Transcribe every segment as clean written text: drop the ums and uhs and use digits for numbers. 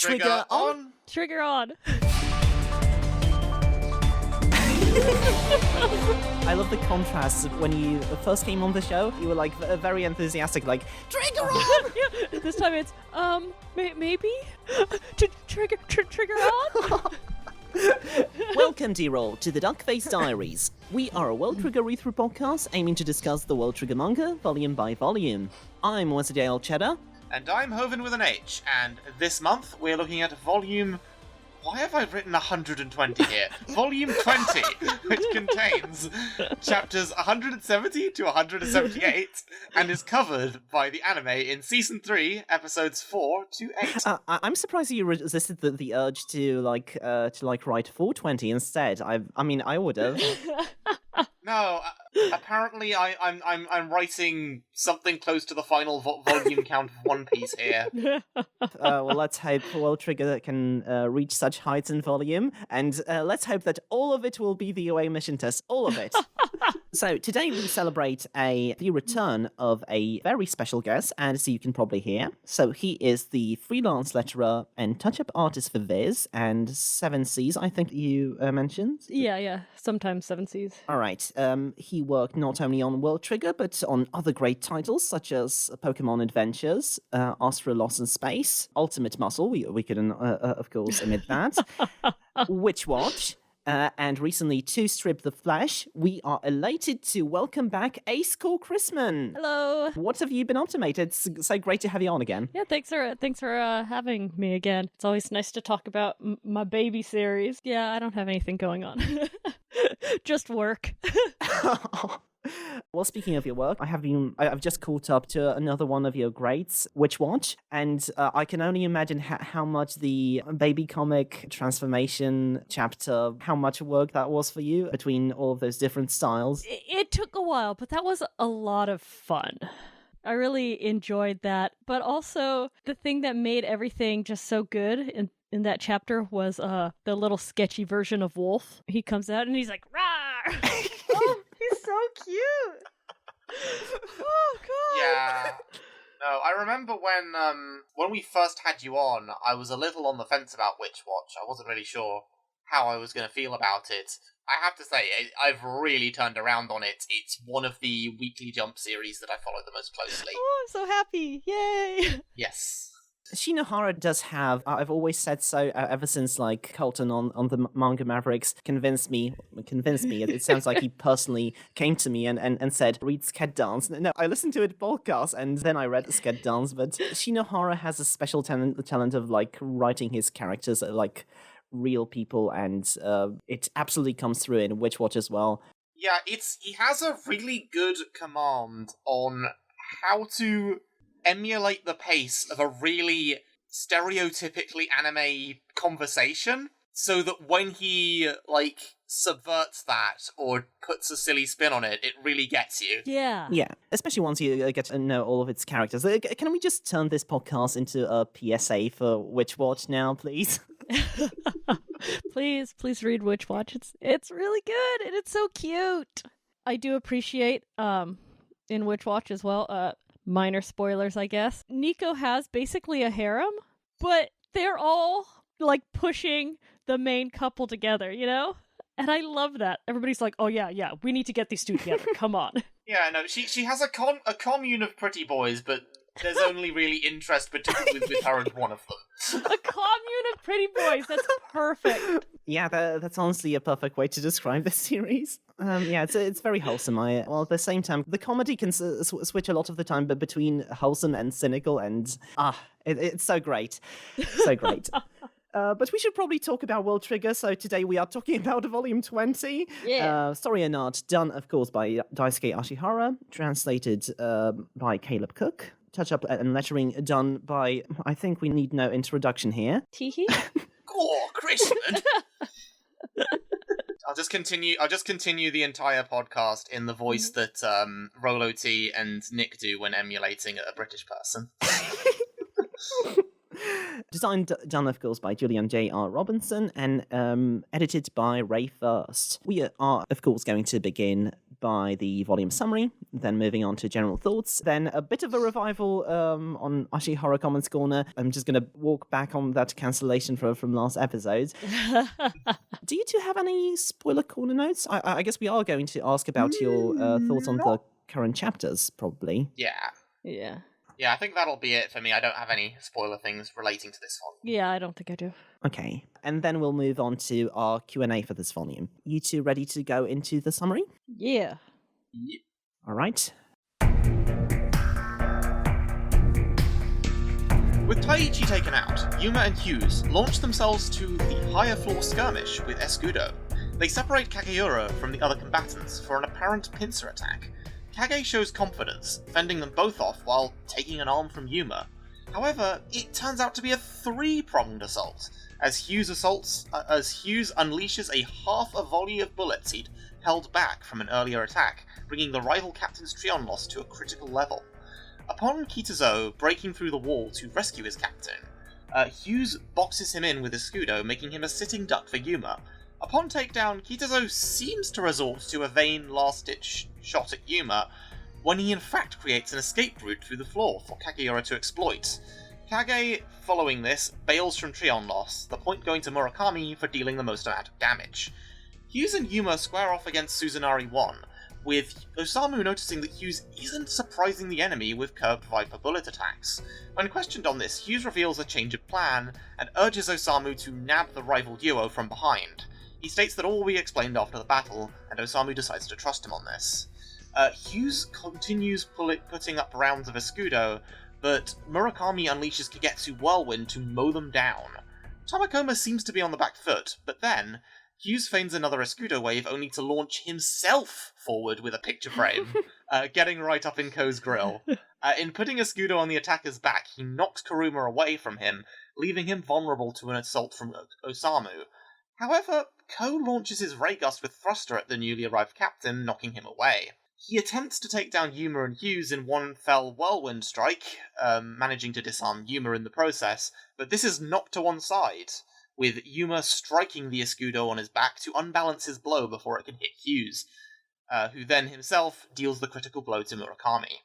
Trigger on! Trigger on! I love the contrast. When you first came on the show, you were like very enthusiastic, like, trigger on! Yeah, this time it's, maybe? Trigger on? Welcome, D-Roll, to the Duckface Diaries. We are a World Trigger read-through podcast aiming to discuss the World Trigger manga, volume by volume. I'm Wensleydale Cheddar. And I'm HOVIN with an H, and this month we're looking at volume... Why have I written 120 here? Volume 20, which contains chapters 170 to 178, and is covered by the anime in Season 3, episodes 4 to 8. I'm surprised you resisted the urge to write 420 instead. I would have. No, apparently I'm writing something close to the final volume count of One Piece here. Well, let's hope World Trigger can reach such heights in volume, and let's hope that all of it will be the OA mission test, all of it. So today we celebrate the return of a very special guest, as you can probably hear. So he is the freelance letterer and touch-up artist for Viz and 7Cs, I think you mentioned. Yeah, sometimes 7Cs. All right. He worked not only on World Trigger, but on other great titles such as Pokemon Adventures, Astro Lost in Space, Ultimate Muscle, we couldn't, of course, omit that, Witch Watch, and recently To Strip the Flesh. We are elated to welcome back Ace Core Christman. Hello. What have you been up to, mate? It's so great to have you on again. Yeah, thanks for having me again. It's always nice to talk about my baby series. Yeah, I don't have anything going on. Just work. Well, speaking of your work, I've just caught up to another one of your greats, Witch Watch, and I can only imagine how much the baby comic transformation chapter, how much work that was for you between all of those different styles. It took a while, but that was a lot of fun. I really enjoyed that, but also the thing that made everything just so good in that chapter was the little sketchy version of Wolf. He comes out and he's like, "Rawr!" Oh, he's so cute. Oh god. Yeah. No, I remember when we first had you on, I was a little on the fence about Witch Watch. I wasn't really sure how I was going to feel about it. I have to say, I've really turned around on it. It's one of the Weekly Jump series that I follow the most closely. Oh, I'm so happy. Yay. Yes. Shinohara does have, I've always said so ever since like Colton on the Manga Mavericks convinced me. It sounds like he personally came to me and said, read Sked Dance. No, I listened to it podcast and then I read Sked Dance, but Shinohara has a special talent of like writing his characters like real people, and it absolutely comes through in Witch Watch as well. Yeah, he has a really good command on how to emulate the pace of a really stereotypically anime conversation, so that when he, like, subverts that or puts a silly spin on it, it really gets you. Yeah. Yeah, especially once you get to know all of its characters. Can we just turn this podcast into a PSA for Witch Watch now, please? Please read Witch Watch. It's really good and it's so cute. I do appreciate in Witch Watch as well, minor spoilers, I guess. Nico has basically a harem, but they're all like pushing the main couple together, you know? And I love that. Everybody's like, "Oh yeah, we need to get these two together. Come on." Yeah, no, she has a commune of pretty boys, but there's only really interest with her and one of them. A commune of pretty boys. That's perfect. Yeah, that's honestly a perfect way to describe this series. Yeah, it's very wholesome. While at the same time, the comedy can switch a lot of the time, but between wholesome and cynical, and it's so great, so great. But we should probably talk about World Trigger. So today we are talking about Volume 20. Yeah. Story and art done, of course, by Daisuke Ashihara, translated by Caleb Cook. Touch-up and lettering done by, I think we need no introduction here. Teehee? Oh, Christman! I'll just continue the entire podcast in the voice that Rolo T and Nick do when emulating a British person. Designed done, of course, by Julian J.R. Robinson and edited by Ray First. We are, of course, going to begin by the volume summary, then moving on to general thoughts, then a bit of a revival on Ashihara Comments Corner. I'm just going to walk back on that cancellation from last episode. Do you two have any spoiler corner notes? I guess we are going to ask about your thoughts on the current chapters, probably. Yeah. Yeah, I think that'll be it for me. I don't have any spoiler things relating to this volume. Yeah, I don't think I do. Okay, and then we'll move on to our Q&A for this volume. You two ready to go into the summary? Yeah. Yep. All right. With Taiichi taken out, Yuma and Hughes launch themselves to the higher floor skirmish with Escudo. They separate Kageura from the other combatants for an apparent pincer attack. Kage shows confidence, fending them both off while taking an arm from Yuma. However, it turns out to be a three-pronged assault, as Hughes unleashes a half a volley of bullets he'd held back from an earlier attack, bringing the rival captain's Trion loss to a critical level. Upon Kitazo breaking through the wall to rescue his captain, Hughes boxes him in with Escudo, making him a sitting duck for Yuma. Upon takedown, Kitazo seems to resort to a vain last-ditch shot at Yuma, when he in fact creates an escape route through the floor for Kageura to exploit. Kage, following this, bails from Trion loss, the point going to Murakami for dealing the most amount of damage. Hughes and Yuma square off against Suzunari 1, with Osamu noticing that Hughes isn't surprising the enemy with curved Viper bullet attacks. When questioned on this, Hughes reveals a change of plan, and urges Osamu to nab the rival duo from behind. He states that all will be explained after the battle, and Osamu decides to trust him on this. Hughes continues putting up rounds of Escudo, but Murakami unleashes Kagetsu Whirlwind to mow them down. Tomakoma seems to be on the back foot, but then Hughes feigns another Escudo wave only to launch himself forward with a picture frame, getting right up in Ko's grill. In putting Escudo on the attacker's back, he knocks Kuruma away from him, leaving him vulnerable to an assault from Osamu. However, Ko launches his Ray Gust with Thruster at the newly arrived captain, knocking him away. He attempts to take down Yuma and Hughes in one fell whirlwind strike, managing to disarm Yuma in the process, but this is knocked to one side, with Yuma striking the Escudo on his back to unbalance his blow before it can hit Hughes, who then himself deals the critical blow to Murakami.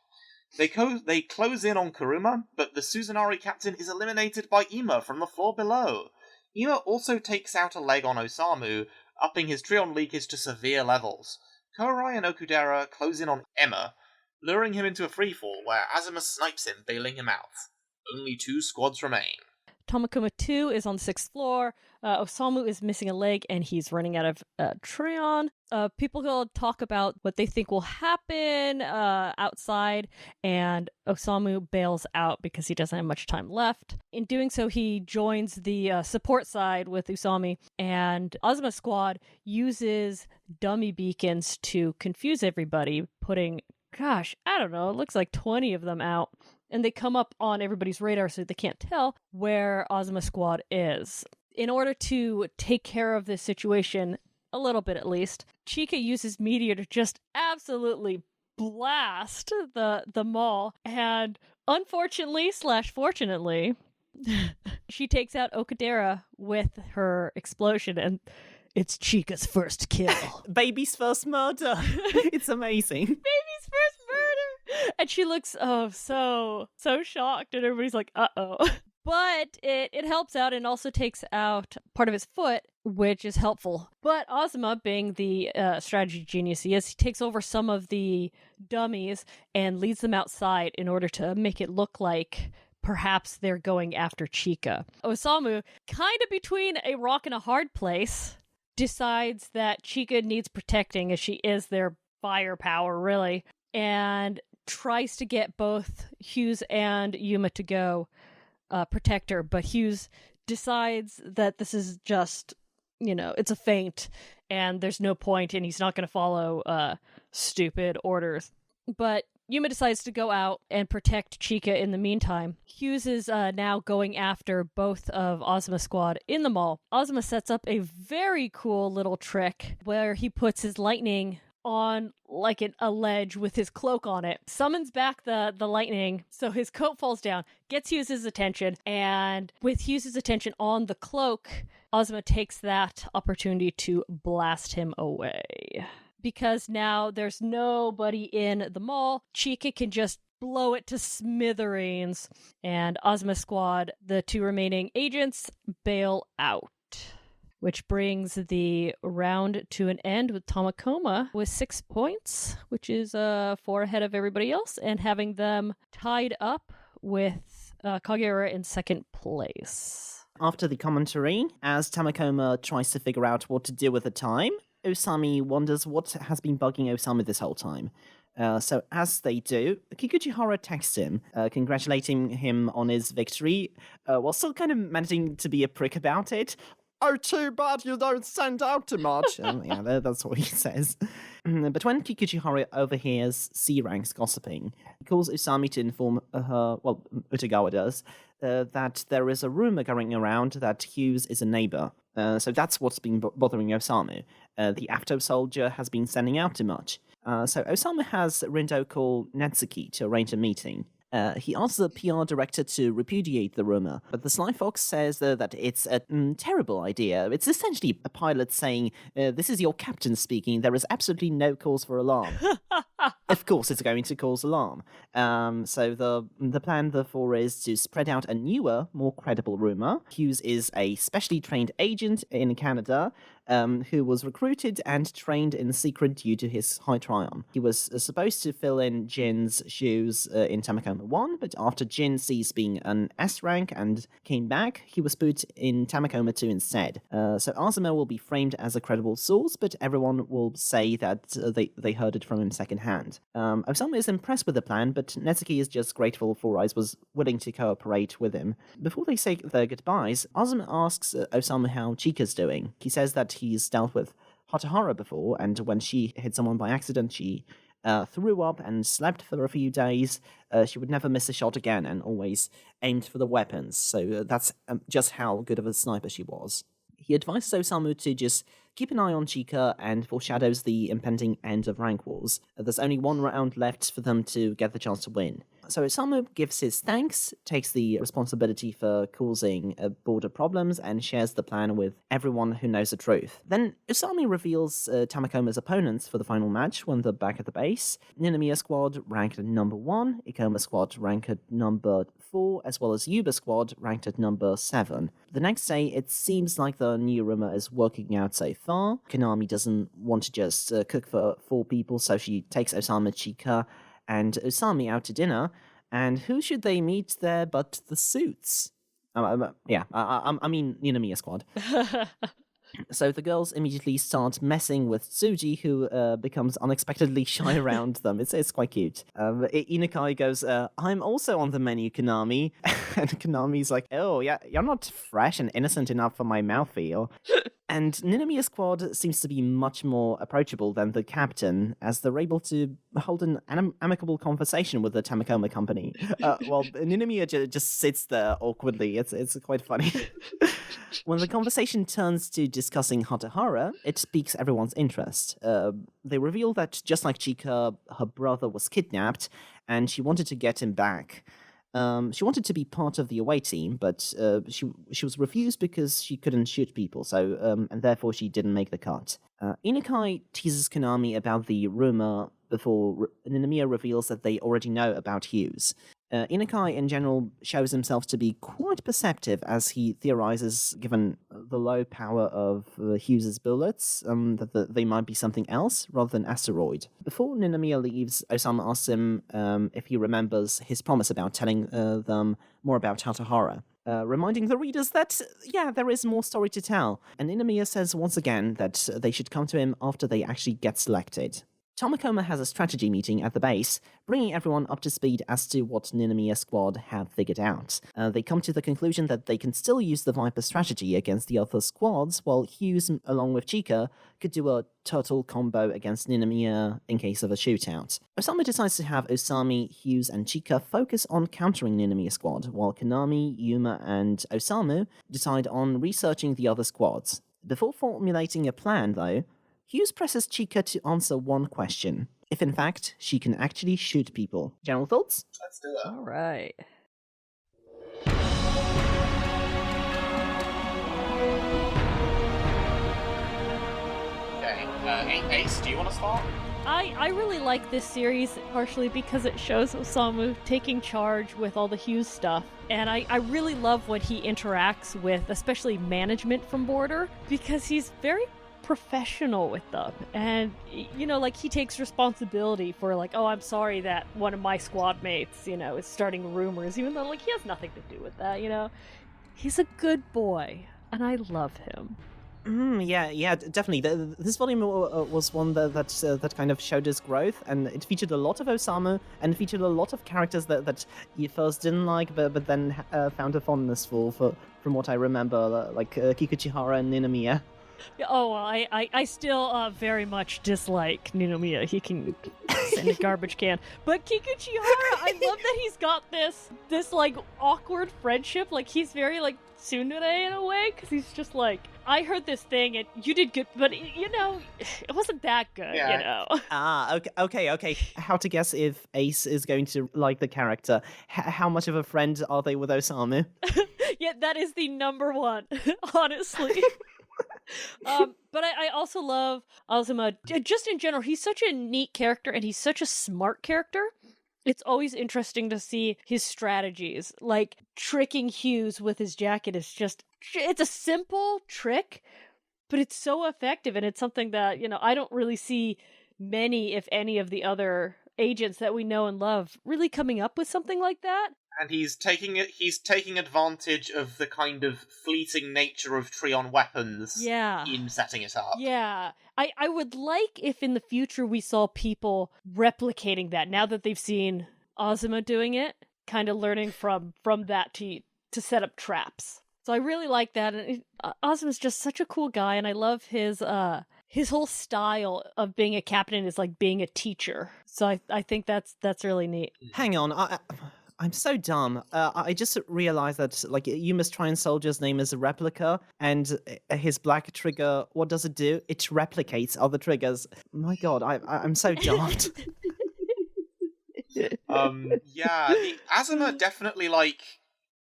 They close in on Kuruma, but the Suzunari captain is eliminated by Ima from the floor below. Ima also takes out a leg on Osamu, upping his Trion leakage to severe levels. Korai and Okudera close in on Emma, luring him into a freefall where Azuma snipes him, bailing him out. Only 2 squads remain. Tomakoma 2 is on the 6th floor. Osamu is missing a leg and he's running out of Trion. People will talk about what they think will happen outside, and Osamu bails out because he doesn't have much time left. In doing so, he joins the support side with Usami, and Azuma Squad uses dummy beacons to confuse everybody, putting, gosh, I don't know, it looks like 20 of them out. And they come up on everybody's radar so they can't tell where Azuma Squad is. In order to take care of this situation, a little bit at least, Chika uses Meteor to just absolutely blast the mall. And unfortunately / fortunately, she takes out Okudera with her explosion, and it's Chika's first kill. Baby's first murder. It's amazing. Baby's first murder! And she looks so shocked, and everybody's like, uh-oh. But it helps out and also takes out part of his foot, which is helpful. But Azuma, being the strategy genius he is, he takes over some of the dummies and leads them outside in order to make it look like perhaps they're going after Chika. Osamu, kind of between a rock and a hard place, decides that Chika needs protecting, as she is their firepower, really, and tries to get both Hughes and Yuma to go protect her, but Hughes decides that this is just, it's a feint, and there's no point, and he's not going to follow stupid orders. But Yuma decides to go out and protect Chika in the meantime. Hughes is now going after both of Azuma Squad in the mall. Azuma sets up a very cool little trick where he puts his lightning on like a ledge with his cloak on it, summons back the lightning so his coat falls down, gets Hughes' attention, and with Hughes' attention on the cloak, Azuma takes that opportunity to blast him away. because now there's nobody in the mall. Chika can just blow it to smithereens, and Ozma Squad, the 2 remaining agents, bail out. Which brings the round to an end with Tomakoma with 6 points, which is 4 ahead of everybody else, and having them tied up with Kageura in second place. After the commentary, as Tomakoma tries to figure out what to do with the time, Osami wonders what has been bugging Osama this whole time. So as they do, Kikuchihara texts him, congratulating him on his victory, while still kind of managing to be a prick about it. Oh, too bad you don't send out too much. Yeah, that's what he says. But when Kikuchihara overhears C-Ranks gossiping, he calls Usami to inform her, well, Utagawa does, that there is a rumor going around that Hughes is a neighbor. So that's what's been bothering Osamu. The Afto soldier has been sending out too much. So Osamu has Rindo call Netsuki to arrange a meeting. He asks the PR director to repudiate the rumor, but the Sly Fox says that it's a terrible idea. It's essentially a pilot saying, this is your captain speaking, there is absolutely no cause for alarm. Of course it's going to cause alarm. So the plan, therefore, is to spread out a newer, more credible rumor. Hughes is a specially trained agent in Canada, who was recruited and trained in secret due to his high triumph. He was supposed to fill in Jin's shoes in Tamakoma 1, but after Jin ceased being an S rank and came back, he was put in Tamakoma 2 instead. So Azuma will be framed as a credible source, but everyone will say that they heard it from him secondhand. Osama is impressed with the plan, but Netsuki is just grateful for Rise was willing to cooperate with him. Before they say their goodbyes, Azuma asks Osama how Chika's doing. He says that he's dealt with Hatahara before, and when she hit someone by accident, she threw up and slept for a few days. She would never miss a shot again and always aimed for the weapons. So that's just how good of a sniper she was. He advises Osamu to just keep an eye on Chika and foreshadows the impending end of rank wars. There's only 1 round left for them to get the chance to win. So Osamu gives his thanks, takes the responsibility for causing border problems, and shares the plan with everyone who knows the truth. Then Usami reveals Tamakoma's opponents for the final match when they're back at the base. Ninomiya Squad ranked at number 1, Ikoma Squad ranked at number 4, as well as Yuba Squad ranked at number 7. The next day, it seems like the new rumor is working out so far. Konami doesn't want to just cook for 4 people, so she takes Osama, Chika, and Usami out to dinner, and who should they meet there but the Suits? I mean Ninomiya Squad. So the girls immediately start messing with Tsuji, who becomes unexpectedly shy around them. It's quite cute. Inukai goes, I'm also on the menu, Konami. And Konami's like, oh, yeah, you're not fresh and innocent enough for my mouthfeel. And Ninomiya Squad seems to be much more approachable than the captain, as they're able to hold an amicable conversation with the Tamakoma company. While Ninomiya just sits there awkwardly. It's quite funny. When the conversation turns to discussing Hatahara, it piques everyone's interest. They reveal that, just like Chika, her brother was kidnapped, and she wanted to get him back. She wanted to be part of the away team, but she was refused because she couldn't shoot people, so and therefore she didn't make the cut. Inukai teases Konami about the rumor before Ninomiya reveals that they already know about Hughes. Inukai, in general, shows himself to be quite perceptive as he theorizes, given the low power of Hughes's bullets, that they might be something else rather than asteroid. Before Ninomiya leaves, Osama asks him if he remembers his promise about telling them more about Hatahara. Reminding the readers that, yeah, there is more story to tell. And Ninomiya says once again that they should come to him after they actually get selected. Tomakoma has a strategy meeting at the base, bringing everyone up to speed as to what Ninomiya Squad have figured out. They come to the conclusion that they can still use the Viper strategy against the other squads, while Hughes, along with Chika, could do a turtle combo against Ninomiya in case of a shootout. Osama decides to have Osami, Hughes, and Chika focus on countering Ninomiya Squad, while Konami, Yuma, and Osamu decide on researching the other squads. Before formulating a plan, though, Hughes presses Chika to answer one question. If in fact, she can actually shoot people. General thoughts? Let's do it. All right. Okay, Ace, do you want to start? I really like this series partially because it shows Osamu taking charge with all the Hughes stuff. And I really love when he interacts with, especially management from Border, because he's very professional with them. And, you know, like, he takes responsibility for, like, oh, I'm sorry that one of my squad mates, you know, is starting rumors, even though, like, he has nothing to do with that, you know? He's a good boy, and I love him. Yeah, definitely. This volume was one that kind of showed his growth, and it featured a lot of Osamu, and featured a lot of characters that you first didn't like, but then found a fondness for, from what I remember, like Kikuchihara and Ninomiya. Oh, well, I still very much dislike Ninomiya. He can send a garbage can. But Kikuchihara, I love that he's got this like awkward friendship. Like, he's very like tsundere in a way, because he's just like, I heard this thing and you did good, but you know, it wasn't that good, you know. Okay. How to guess if Ace is going to like the character? How much of a friend are they with Osamu? Yeah, that is the number one, honestly. But I also love Azuma. Just in general, he's such a neat character and he's such a smart character. It's always interesting to see his strategies. Like, tricking Hughes with his jacket is just, it's a simple trick, but it's so effective, and it's something that, you know, I don't really see many, if any, of the other agents that we know and love really coming up with something like that. And he's taking advantage of the kind of fleeting nature of Trion weapons in setting it up. Yeah. I would like if in the future we saw people replicating that, now that they've seen Azuma doing it, kind of learning from that to set up traps. So I really like that. And Azuma's just such a cool guy, and I love his whole style of being a captain is like being a teacher. So I think that's really neat. Hang on, I'm so dumb. I just realized that, like, Yuma's Trine Soldier's name is a replica, and his black trigger, what does it do? It replicates other triggers. My god, I'm so daft. Azuma definitely, like,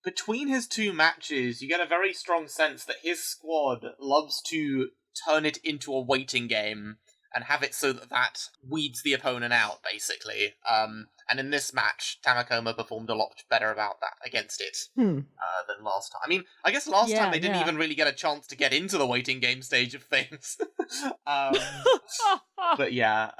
between his two matches, you get a very strong sense that his squad loves to turn it into a waiting game and have it so that weeds the opponent out, basically. And in this match, Tamakoma performed a lot better about that against it than last time. I mean, I guess last time they didn't even really get a chance to get into the waiting game stage of things. But yeah.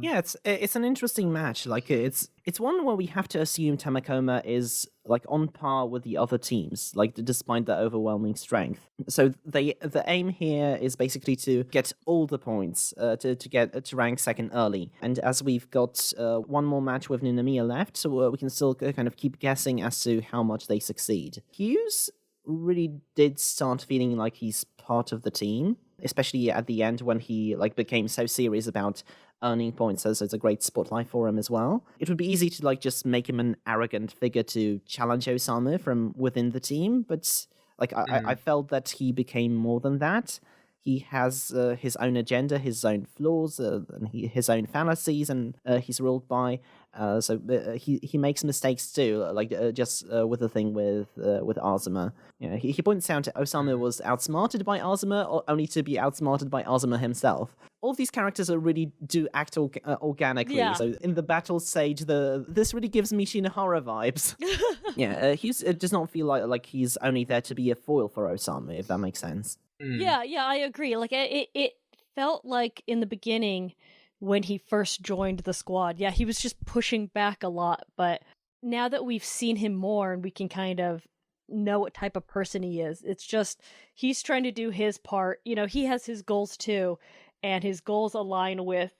Yeah, it's an interesting match. Like, it's one where we have to assume Tamakoma is, like, on par with the other teams, like, despite their overwhelming strength. So the aim here is basically to get all the points to get to rank second early. And as we've got one more match with Ninomiya left, so we can still kind of keep guessing as to how much they succeed. Hughes really did start feeling like he's part of the team, especially at the end when he, like, became so serious about earning points, so it's a great spotlight for him as well. It would be easy to, like, just make him an arrogant figure to challenge Osamu from within the team, but, like, I felt that he became more than that. He has his own agenda, his own flaws, and his own fallacies, and he's ruled by. So he makes mistakes too, like just with the thing with Azuma. You know, he points out Osamu was outsmarted by Azuma, or only to be outsmarted by Azuma himself. All of these characters really do act organically. Yeah. So in the battle stage, this really gives me Shinohara vibes. Yeah, Hughes does not feel like he's only there to be a foil for Osamu, if that makes sense. Yeah, I agree. Like, it felt like in the beginning when he first joined the squad, he was just pushing back a lot. But now that we've seen him more and we can kind of know what type of person he is, it's just he's trying to do his part. You know, he has his goals too, and his goals align with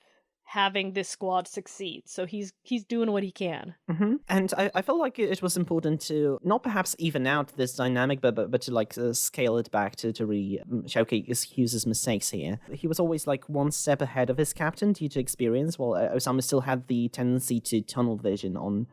having this squad succeed. So he's doing what he can. Mm-hmm. And I felt like it was important to not perhaps even out this dynamic, but to, like, scale it back to really showcase Hughes' mistakes here. He was always, like, one step ahead of his captain due to experience, while Osamu still had the tendency to tunnel vision on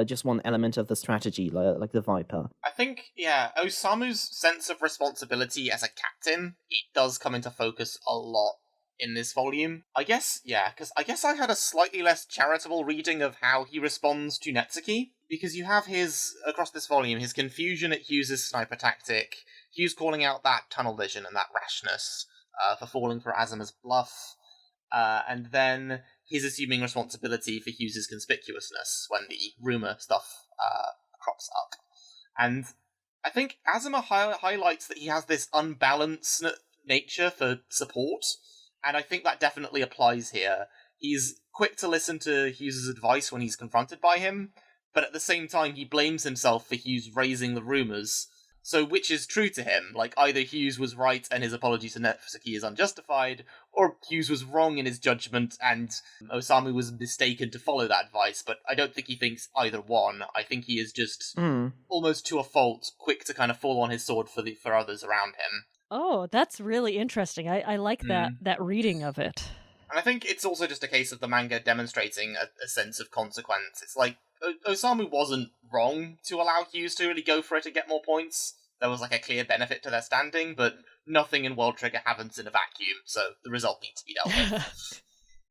just one element of the strategy, like the Viper. I think, Osamu's sense of responsibility as a captain, it does come into focus a lot in this volume. I guess I had a slightly less charitable reading of how he responds to Netsuki, because you have across this volume, his confusion at Hughes' sniper tactic, Hughes calling out that tunnel vision and that rashness for falling for Azuma's bluff, and then his assuming responsibility for Hughes' conspicuousness when the rumor stuff crops up. And I think Azuma highlights that he has this unbalanced nature for support, and I think that definitely applies here. He's quick to listen to Hughes' advice when he's confronted by him, but at the same time he blames himself for Hughes raising the rumors. So which is true to him? Like, either Hughes was right and his apology to Netsuki is unjustified, or Hughes was wrong in his judgment and Osamu was mistaken to follow that advice, but I don't think he thinks either one. I think he is just almost to a fault, quick to kind of fall on his sword for others around him. Oh, that's really interesting. I like that reading of it. And I think it's also just a case of the manga demonstrating a sense of consequence. It's like, Osamu wasn't wrong to allow Hughes to really go for it and get more points. There was like a clear benefit to their standing, but nothing in World Trigger happens in a vacuum, so the result needs to be dealt with.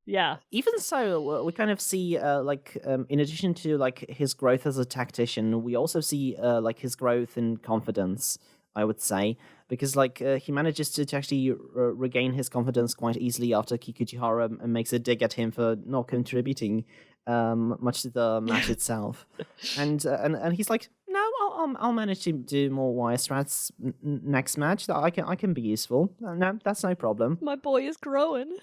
Yeah. Even so, we kind of see, in addition to, like, his growth as a tactician, we also see, his growth in confidence, I would say. Because, he manages to actually regain his confidence quite easily after Kikuchihara makes a dig at him for not contributing much to the match itself. And he's like, no, I'll manage to do more wire strats next match. That I can be useful. No, that's no problem. My boy is growing.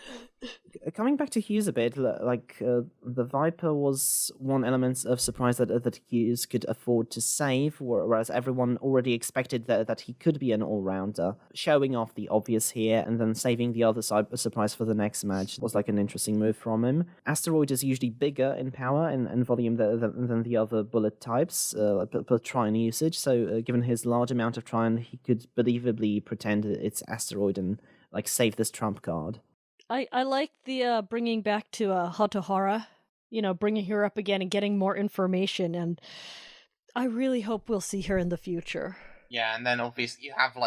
Coming back to Hughes a bit, the Viper was one element of surprise that Hughes could afford to save, whereas everyone already expected that he could be an all-rounder. Showing off the obvious here and then saving the other side surprise for the next match was like an interesting move from him. Asteroid is usually bigger in power and volume than the other bullet types, per Trine usage, so given his large amount of Trine, he could believably pretend it's Asteroid and save this trump card. I like the bringing back to Hatohara, bringing her up again and getting more information, and I really hope we'll see her in the future. Yeah, and then obviously you have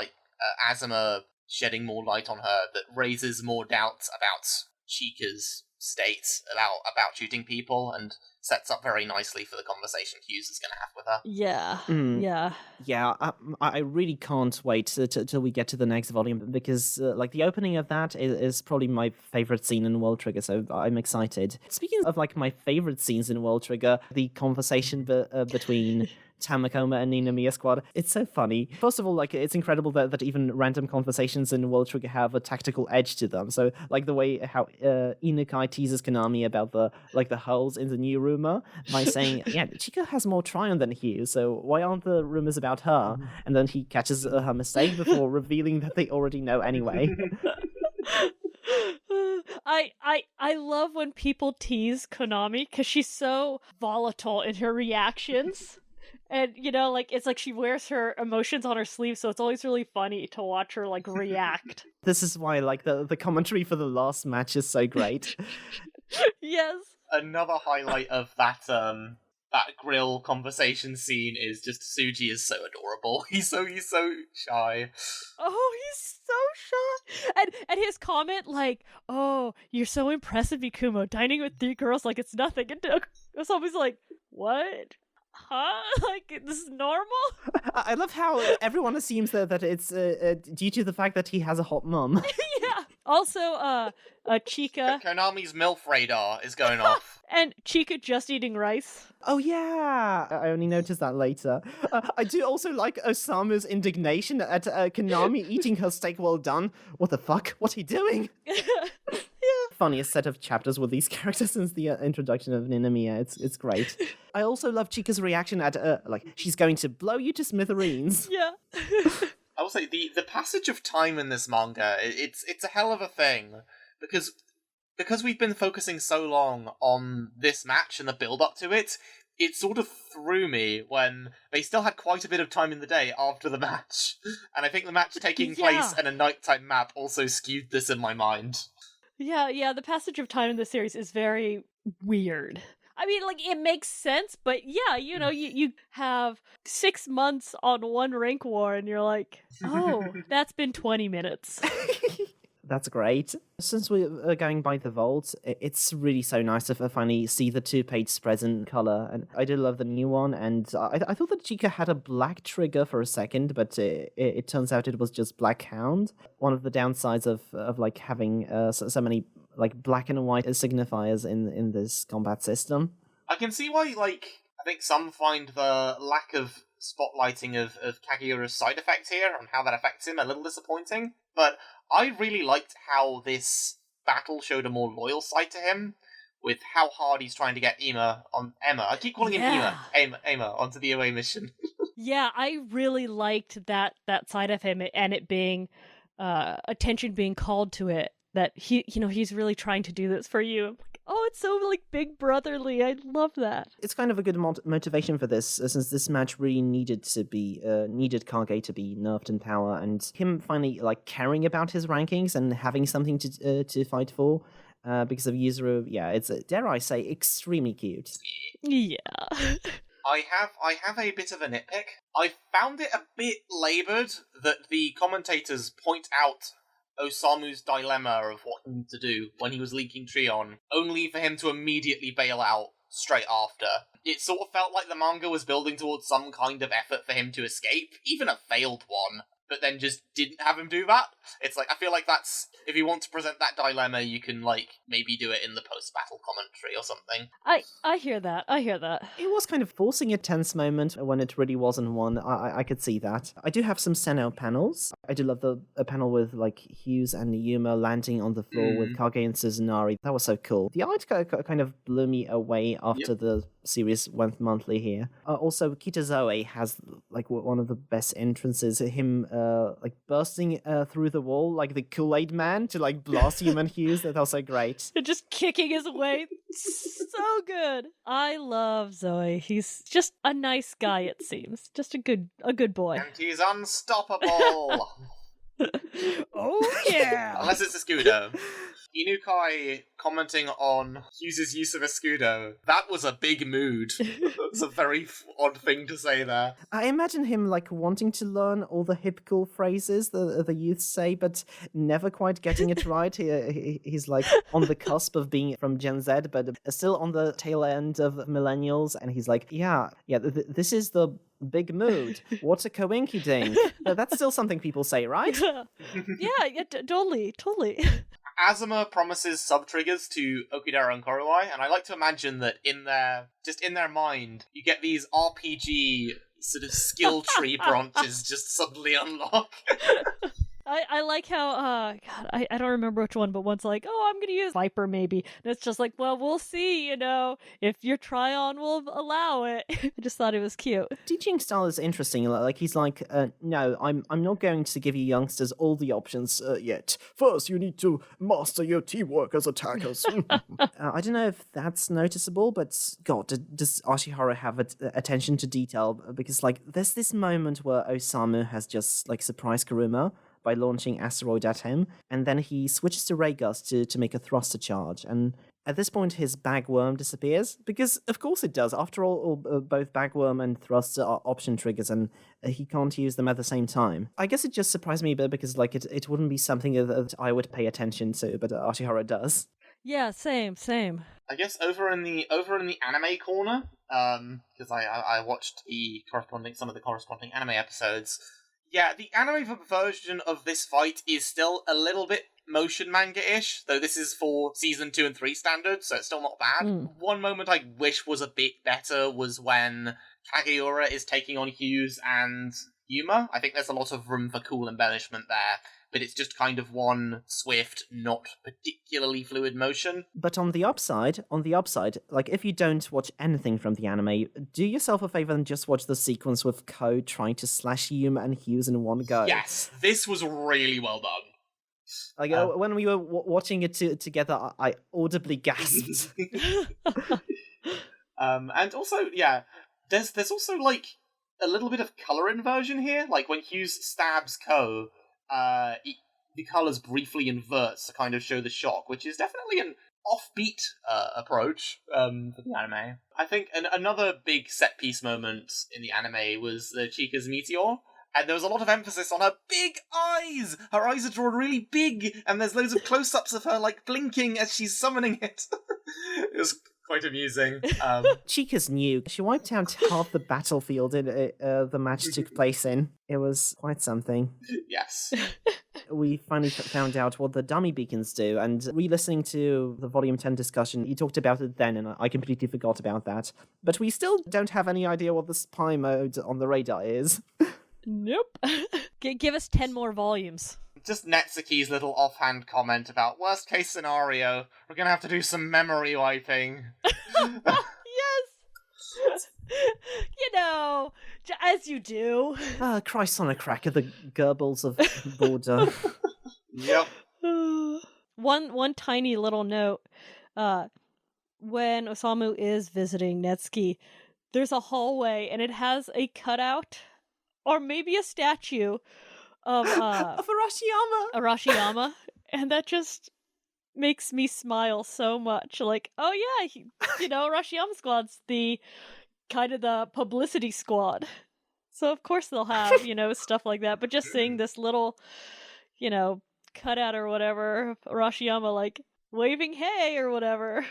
Azuma shedding more light on her that raises more doubts about Chika's state, about shooting people, and sets up very nicely for the conversation Hughes is going to have with her. Yeah. Yeah, I really can't wait till we get to the next volume, because the opening of that is probably my favorite scene in World Trigger, so I'm excited. Speaking of my favorite scenes in World Trigger, the conversation between Tamakoma and Ninomiya Squad, it's so funny. First of all, it's incredible that even random conversations in World Trigger have a tactical edge to them. So, the way how Inukai teases Konami about the holes in the new rumor by saying, yeah, Chika has more Tryon than Hughes, so why aren't the rumors about her? And then he catches her mistake before revealing that they already know anyway. I love when people tease Konami because she's so volatile in her reactions. And, it's like she wears her emotions on her sleeve, so it's always really funny to watch her, react. This is why, the commentary for the last match is so great. Yes. Another highlight of that grill conversation scene is just Suji is so adorable. He's so shy. Oh, he's so shy. And his comment, oh, you're so impressive, Ikumo, dining with 3 girls like it's nothing. And Osamu's like, what? Huh? This is normal? I love how everyone assumes that it's due to the fact that he has a hot mum. Yeah. Also, Chika. Konami's MILF radar is going off. And Chika just eating rice. Oh, yeah. I only noticed that later. I do also like Osamu's indignation at Konami eating her steak well done. What the fuck? What are you doing? Yeah. Funniest set of chapters with these characters since the introduction of Ninomiya. It's great. I also love Chika's reaction at she's going to blow you to smithereens. Yeah. I will say the passage of time in this manga, it's a hell of a thing because we've been focusing so long on this match and the build up to it. It sort of threw me when they still had quite a bit of time in the day after the match, and I think the match taking place in a nighttime map also skewed this in my mind. Yeah, the passage of time in the series is very weird. I mean, it makes sense, but yeah, you have 6 months on one rank war, and you're like, oh, that's been 20 minutes. That's great. Since we're going by the vault, it's really so nice to finally see the 2-page spreads in color, and I did love the new one, and I thought that Chika had a black trigger for a second, but it turns out it was just Black Hound. One of the downsides of having so many like black and white signifiers in this combat system. I can see why, like, I think some find the lack of spotlighting of Kageura's side effect here and how that affects him a little disappointing, but I really liked how this battle showed a more loyal side to him, with how hard he's trying to get Emma. I keep calling him Emma onto the away mission. Yeah, I really liked that side of him, and it being attention being called to it, that he's really trying to do this for you. I'm like, oh, it's so like big brotherly. I love that. It's kind of a good motivation for this, since this match really needed Kage to be nerfed in power, and him finally like caring about his rankings and having something to fight for. Because of Yuzuru, yeah, it's dare I say extremely cute. Yeah. I have a bit of a nitpick. I found it a bit laboured that the commentators point out Osamu's dilemma of what he needs to do when he was leaking Trion, only for him to immediately bail out straight after. It sort of felt like the manga was building towards some kind of effort for him to escape, even a failed one, but then just didn't have him do that. It's like, I feel like that's, if you want to present that dilemma, you can, like, maybe do it in the post-battle commentary or something. I hear that. It was kind of forcing a tense moment when it really wasn't one. I could see that. I do have some Senno panels. I do love a panel with, like, Hughes and Yuma landing on the floor with Kage and Suzunari. That was so cool. The art kind of blew me away after the series went monthly here. Also, Kitazoe has, like, one of the best entrances. Him, like, bursting through the wall, like the Kool-Aid Man, to, like, blast Human Hughes. That was so great. Just kicking his way. So good. I love Zoe. He's just a nice guy, it seems. Just a good boy. And he's unstoppable! Oh, yeah! Unless it's Escudo. Inukai commenting on Hughes' use of Escudo. That was a big mood. That's a very odd thing to say there. I imagine him like wanting to learn all the hip cool phrases the youth say, but never quite getting it right. He's like on the cusp of being from Gen Z, but still on the tail end of millennials. And he's like, this is the big mood. What a coinky dink. That's still something people say, right? Yeah, totally. Azuma promises sub-triggers to Okudera and Koruai, and I like to imagine that in their mind, you get these RPG sort of skill tree branches just suddenly unlock. I like how, God, I don't remember which one, but one's like, oh, I'm going to use Viper maybe. And it's just like, well, we'll see, if your try-on will allow it. I just thought it was cute. Teaching style is interesting. Like, he's like, no, I'm not going to give you youngsters all the options yet. First, you need to master your teamwork as attackers. I don't know if that's noticeable, but God, does Ashihara have attention to detail? Because, like, there's this moment where Osamu has just, like, surprised Kuruma by launching Asteroid at him, and then he switches to Ray Gust to make a thruster charge, and at this point his Bagworm disappears, because of course it does. After all, both Bagworm and Thruster are option triggers, and he can't use them at the same time. I guess it just surprised me a bit, because like it wouldn't be something that I would pay attention to, but Ashihara does. Yeah, same. I guess over in the anime corner, because I watched some of the corresponding anime episodes. Yeah, the anime version of this fight is still a little bit motion manga-ish, though this is for season 2 and 3 standards, so it's still not bad. One moment I wish was a bit better was when Kageura is taking on Hughes and Yuma. I think there's a lot of room for cool embellishment there, but it's just kind of one swift, not particularly fluid motion. But on the upside, like, if you don't watch anything from the anime, do yourself a favor and just watch the sequence with Ko trying to slash Yuma and Hughes in one go. Yes, this was really well done. Like, when we were watching it together, I audibly gasped. And also, yeah, there's also, like, a little bit of colour inversion here. Like, when Hughes stabs Ko, the colours briefly inverts to kind of show the shock, which is definitely an offbeat approach for the anime. I think another big set-piece moment in the anime was Chika's meteor, and there was a lot of emphasis on her big eyes! Her eyes are drawn really big, and there's loads of close-ups of her, like, blinking as she's summoning it. It was quite amusing. Chika's new. She wiped out half the battlefield the match took place in. It was quite something. Yes. we finally found out what the dummy beacons do, and re-listening to the Volume 10 discussion, you talked about it then, and I completely forgot about that. But we still don't have any idea what the spy mode on the radar is. Nope. Give us 10 more volumes. Just Netsuki's little offhand comment about worst case scenario, we're gonna have to do some memory wiping. Yes! You know, as you do. Christ on a cracker, the Goebbels of Border. Yep. One tiny little note. When Osamu is visiting Netsuki, there's a hallway, and it has a cutout, or maybe a statue, of Arashiyama, and that just makes me smile so much. Like, oh yeah, Arashiyama Squad's the kind of the publicity squad, so of course they'll have stuff like that. But just seeing this little cutout or whatever of Arashiyama like waving hey or whatever,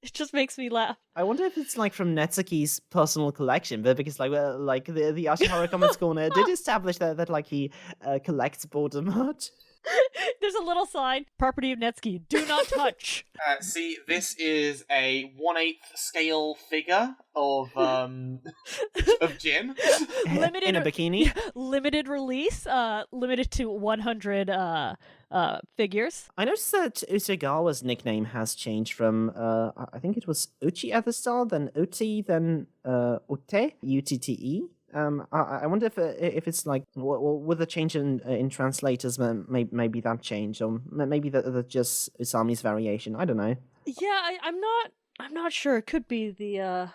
it just makes me laugh. I wonder if it's like from Netsuki's personal collection, but because the Ashihara Comments Corner did establish that like he collects border merch. There's a little sign, property of Netsuki, do not touch. See, this is a 1/8 scale figure of Jin. Limited in a bikini. Limited release, limited to 100 figures. I noticed that Utagawa's nickname has changed from, I think it was Uchi at the start, then Uti, then Ute, Utte. I wonder if it's like, well, with a change in translators, maybe that changed, or maybe that's just Usami's variation. I don't know. Yeah, I'm not sure. It could be the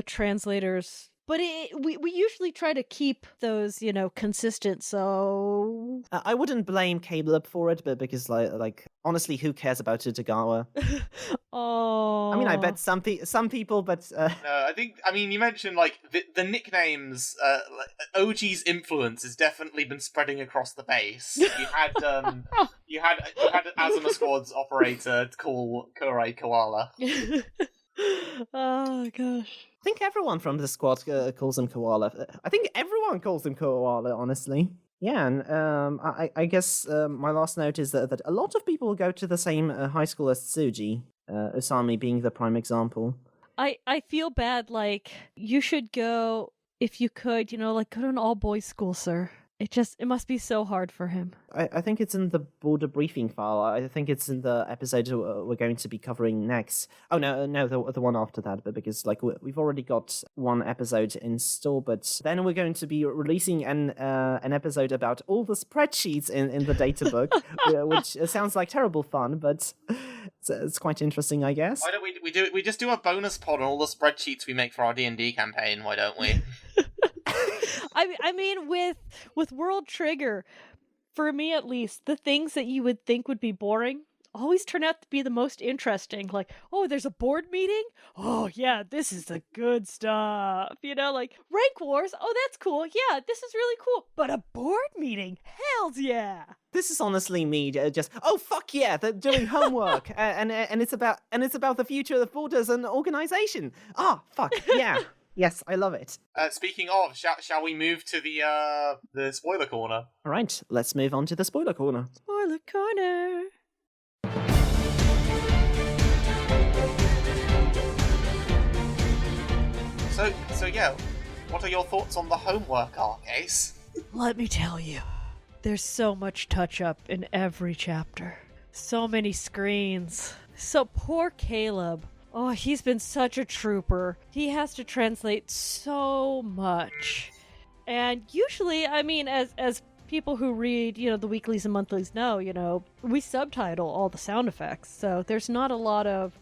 translators. But we usually try to keep those, consistent, so... I wouldn't blame Caleb for it, but because, like honestly, who cares about Utagawa? Oh. I mean, I bet some people, but... No, you mentioned, like, the nicknames, OG's influence has definitely been spreading across the base. You had Azuma Squad's operator call Kurai Koala. Oh, gosh. I think everyone from the squad calls him Koala. I think everyone calls him Koala, honestly. Yeah, and I guess my last note is that a lot of people go to the same high school as Tsuji, Usami being the prime example. I feel bad, like, you should go, if you could, go to an all-boys school, sir. It must be so hard for him. I think it's in the border briefing file. I think it's in the episode we're going to be covering next. Oh, no, the one after that, but because, like, we've already got one episode in store, but then we're going to be releasing an episode about all the spreadsheets in the data book, which sounds like terrible fun, but it's quite interesting, I guess. Why don't we just do a bonus pod on all the spreadsheets we make for our D&D campaign, why don't we? I mean, with World Trigger, for me at least, the things that you would think would be boring always turn out to be the most interesting. Like, oh, there's a board meeting? Oh, yeah, this is the good stuff. Like, rank wars? Oh, that's cool. Yeah, this is really cool. But a board meeting? Hells yeah. This is honestly me just, oh, fuck yeah, they're doing homework. and it's about the future of borders and organization. Ah, fuck, yeah. Yes, I love it. Speaking of, shall we move to the spoiler corner? All right, let's move on to the spoiler corner. Spoiler corner. So yeah, what are your thoughts on the homework arc, Ace? Let me tell you, there's so much touch-up in every chapter. So many screens. So poor Caleb. Oh, he's been such a trooper. He has to translate so much. And usually, I mean, as people who read, the weeklies and monthlies know, we subtitle all the sound effects. So there's not a lot of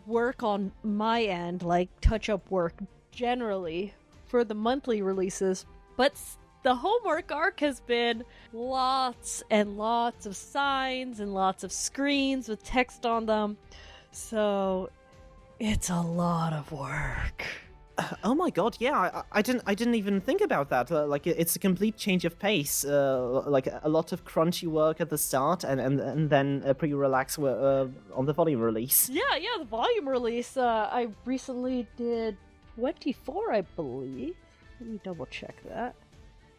work on my end, like touch-up work generally for the monthly releases. But the homework arc has been lots and lots of signs and lots of screens with text on them. So... it's a lot of work. Oh my god, yeah, I didn't even think about that. Like, it's a complete change of pace. Like, a lot of crunchy work at the start, and then a pretty relaxed on the volume release. Yeah, the volume release. I recently did 24, I believe. Let me double check that.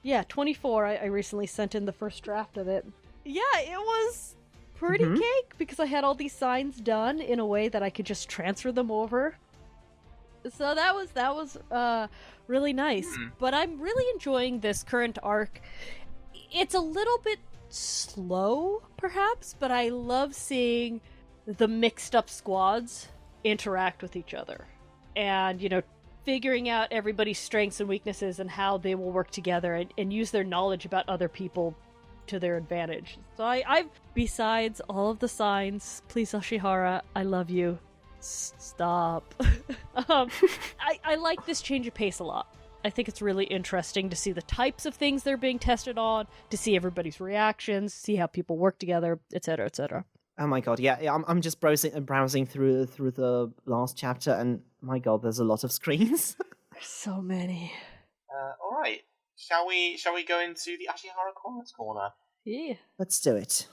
Yeah, 24. I recently sent in the first draft of it. Yeah, it was pretty cake because I had all these signs done in a way that I could just transfer them over. So that was really nice. But I'm really enjoying this current arc. It's a little bit slow, perhaps, but I love seeing the mixed up squads interact with each other. And, figuring out everybody's strengths and weaknesses and how they will work together and use their knowledge about other people to their advantage. So I've besides all of the signs, please Ashihara, I love you. Stop. I like this change of pace a lot. I think it's really interesting to see the types of things they're being tested on, to see everybody's reactions, see how people work together, etc., etc. Oh my god, yeah, I'm just browsing through the last chapter, and my god, there's a lot of screens. There's so many. All right, shall we go into the Ashihara corner? Yeah, let's do it.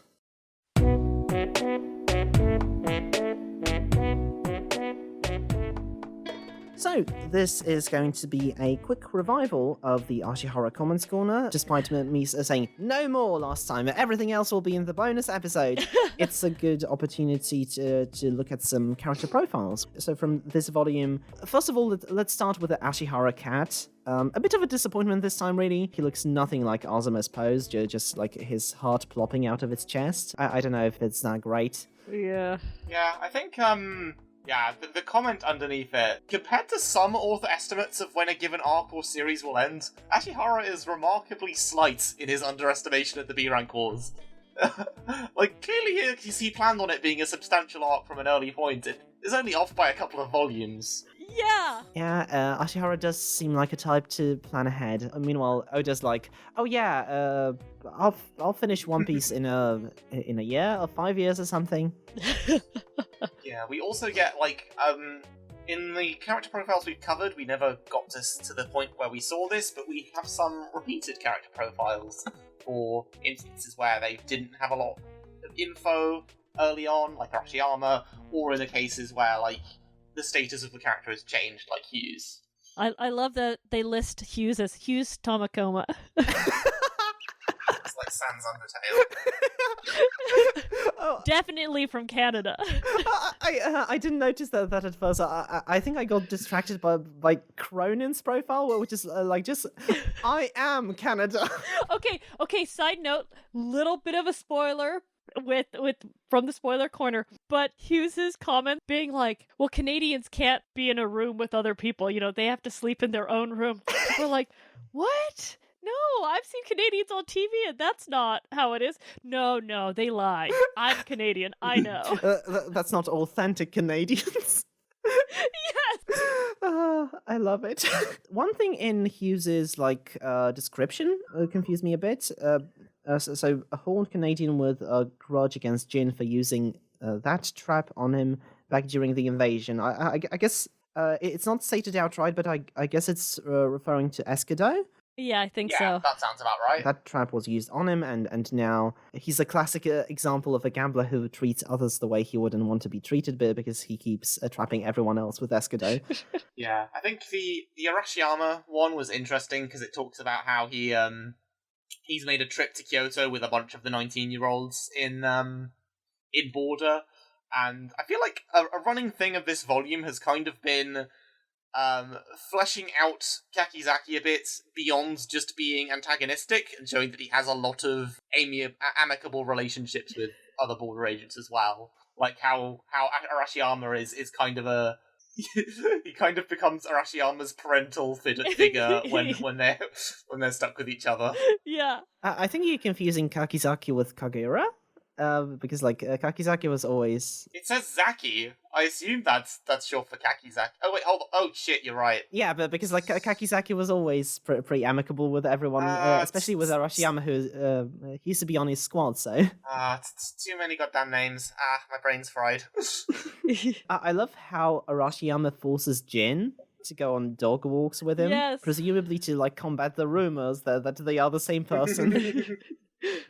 So, this is going to be a quick revival of the Ashihara Comments Corner, despite me saying no more last time. Everything else will be in the bonus episode. It's a good opportunity to look at some character profiles. So from this volume, first of all, let's start with the Ashihara cat. A bit of a disappointment this time, really. He looks nothing like Azuma's pose, just like his heart plopping out of its chest. I don't know if it's that great. Yeah. Yeah, I think, the comment underneath it, compared to some author estimates of when a given arc or series will end, Ashihara is remarkably slight in his underestimation of the B-rank wars. Clearly he planned on it being a substantial arc from an early point. It is only off by a couple of volumes. Yeah! Yeah, Ashihara does seem like a type to plan ahead. Meanwhile, Oda's like, oh yeah, I'll finish One Piece in a year or 5 years or something. Yeah, we also get, in the character profiles we've covered, we never got to the point where we saw this, but we have some repeated character profiles for instances where they didn't have a lot of info early on, like Arashiyama, or in the cases where, the status of the character has changed, like Hughes. I love that they list Hughes as Hughes Tomakoma. It's like Sans Undertale. Oh, definitely from Canada. I didn't notice that at first. I think I got distracted by Cronin's profile, which is just I am Canada. Okay. Side note, little bit of a spoiler with from the spoiler corner, but Hughes's comment being like, "Well, Canadians can't be in a room with other people. They have to sleep in their own room." We're like, what? No, I've seen Canadians on TV and that's not how it is. No, they lie. I'm Canadian, I know. That's not authentic Canadians. Yes! I love it. One thing in Hughes's description confused me a bit. So a horned Canadian with a grudge against Jin for using that trap on him back during the invasion. I guess it's not stated outright, but I guess it's referring to Escudo. Yeah, I think so. so. That sounds about right. That trap was used on him, and now he's a classic example of a gambler who treats others the way he wouldn't want to be treated because he keeps trapping everyone else with Escudo. Yeah, I think the Arashiyama one was interesting because it talks about how he's made a trip to Kyoto with a bunch of the 19-year-olds in Border, and I feel like a running thing of this volume has kind of been fleshing out Kakizaki a bit beyond just being antagonistic and showing that he has a lot of amicable relationships with other border agents as well. Like how Arashiyama is kind of he kind of becomes Arashiyama's parental figure when they're stuck with each other. Yeah. I think you're confusing Kakizaki with Kageura. Because Kakizaki was always... It says Zaki. I assume that's short for Kakizaki. Oh wait, hold on. Oh shit, you're right. Yeah, but because Kakizaki was always pretty amicable with everyone, especially with Arashiyama, who he used to be on his squad. So too many goddamn names. My brain's fried. I love how Arashiyama forces Jin to go on dog walks with him, yes. presumably to combat the rumors that they are the same person.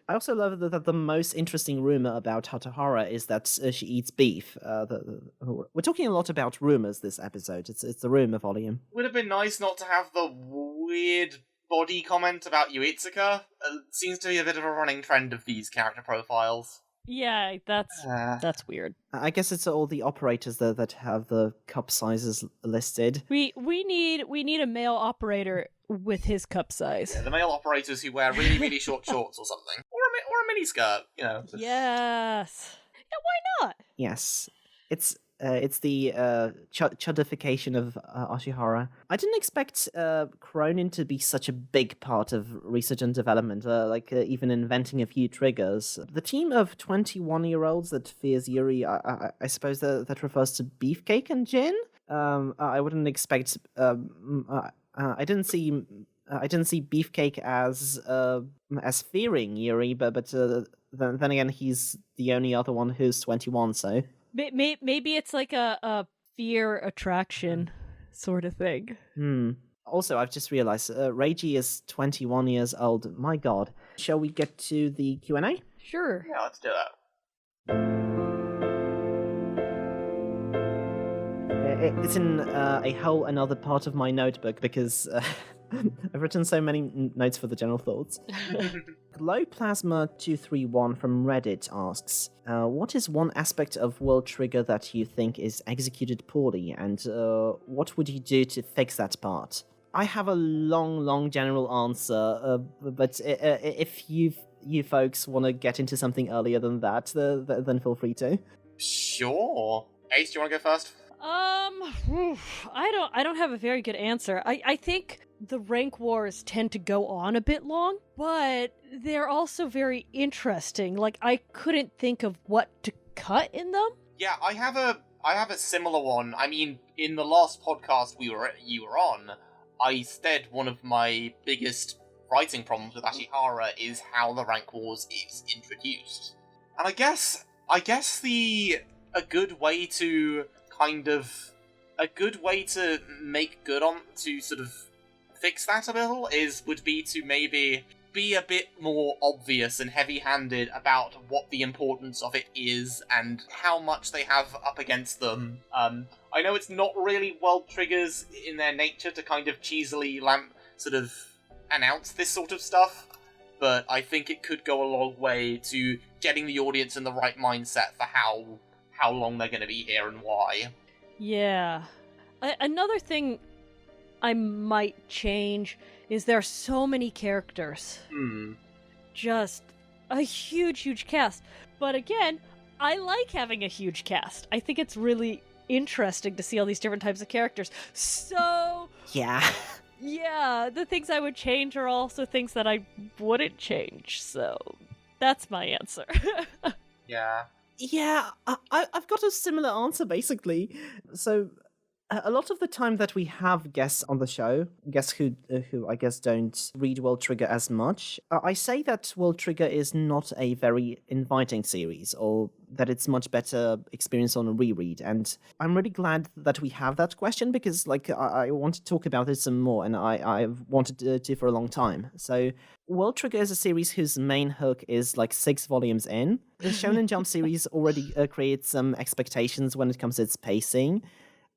I also love that the most interesting rumor about Hatahara is that she eats beef. We're talking a lot about rumors this episode. It's the rumor volume. Would have been nice not to have the weird body comment about Yuitsuka. Seems to be a bit of a running trend of these character profiles. Yeah, that's weird. I guess it's all the operators that have the cup sizes listed. We need a male operator with his cup size. Yeah, the male operators who wear really, really short shorts or something. Or a mini skirt, you know. Yes. Yeah, why not? Yes. It's the chuddification of Ashihara. I didn't expect Cronin to be such a big part of research and development, even inventing a few triggers. The team of 21-year-olds that fears Yuri, I suppose that refers to Beefcake and Jin? I wouldn't expect... I didn't see Beefcake as fearing Yuri, but then again, he's the only other one who's 21, so... Maybe it's like a fear attraction sort of thing. Also, I've just realized, Reiji is 21 years old. My god. Shall we get to the Q&A? Sure. Yeah, let's do that. It's in a whole another part of my notebook because I've written so many notes for the general thoughts. Glowplasma231 from Reddit asks, what is one aspect of World Trigger that you think is executed poorly, and what would you do to fix that part? I have a long general answer, but if you folks want to get into something earlier than that, then feel free to. Sure. Ace, do you want to go first? I don't have a very good answer. I think the rank wars tend to go on a bit long, but they're also very interesting. Like, I couldn't think of what to cut in them. Yeah, I have a similar one. I mean, in the last podcast you were on, I said one of my biggest writing problems with Ashihara is how the rank wars is introduced. And I guess a good way to make good on, to sort of fix that a little, would be to maybe be a bit more obvious and heavy-handed about what the importance of it is and how much they have up against them. I know it's not really World Triggers in their nature to kind of cheesily sort of announce this sort of stuff, but I think it could go a long way to getting the audience in the right mindset for how long they're going to be here and why. Yeah. Another thing I might change is there are so many characters. Just a huge cast. But again, I like having a huge cast. I think it's really interesting to see all these different types of characters. So... Yeah, the things I would change are also things that I wouldn't change. So that's my answer. Yeah. Yeah, I've got a similar answer, basically. So, a lot of the time that we have guests on the show, guests who I guess don't read World Trigger as much, I say that World Trigger is not a very inviting series, or that it's much better experience on a reread. And I'm really glad that we have that question, because I want to talk about it some more, and I've wanted to for a long time. So World Trigger is a series whose main hook is 6 volumes in. The Shonen Jump series already creates some expectations when it comes to its pacing.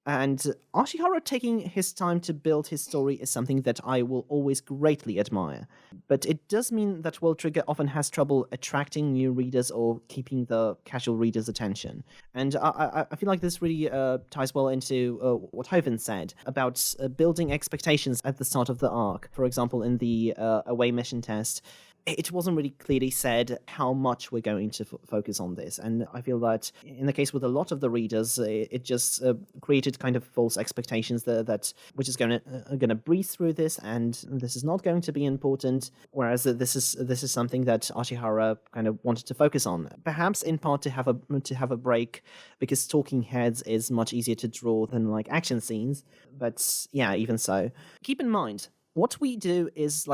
And Ashihara taking his time to build his story is something that I will always greatly admire. But it does mean that World Trigger often has trouble attracting new readers or keeping the casual reader's attention. And I feel like this really ties well into what HOVIN'S said about building expectations at the start of the arc. For example, in the away mission test, it wasn't really clearly said how much we're going to focus on this. And I feel that in the case with a lot of the readers, it just created kind of false expectations that we're just going to breeze through this, and this is not going to be important. Whereas this is something that Ashihara kind of wanted to focus on, perhaps in part to have a break, because talking heads is much easier to draw than action scenes. But yeah, even so, keep in mind what we do is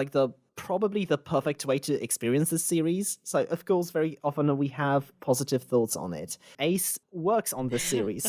probably the perfect way to experience this series. So, of course, very often we have positive thoughts on it. Ace works on this series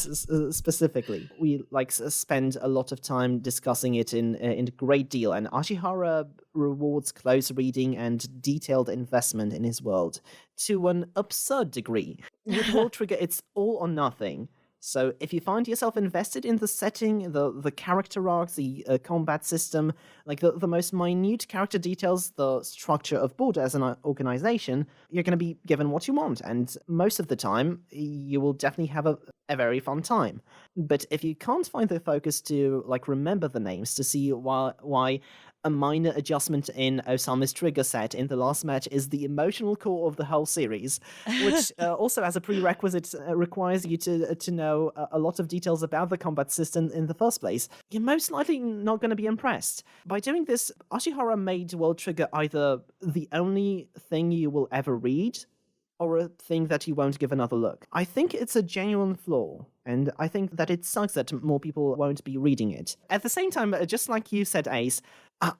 specifically. We spend a lot of time discussing it in great deal, and Ashihara rewards close reading and detailed investment in his world to an absurd degree. With World Trigger, it's all or nothing. So if you find yourself invested in the setting, the character arcs, the combat system, like the most minute character details, the structure of Border as an organization, you're going to be given what you want. And most of the time, you will definitely have a very fun time. But if you can't find the focus to like remember the names, to see why a minor adjustment in Osama's trigger set in the last match is the emotional core of the whole series, which also as a prerequisite requires you to know a lot of details about the combat system in the first place, you're most likely not going to be impressed. By doing this, Ashihara made World Trigger either the only thing you will ever read, or a thing that you won't give another look. I think it's a genuine flaw, and I think that it sucks that more people won't be reading it. At the same time, just like you said, Ace,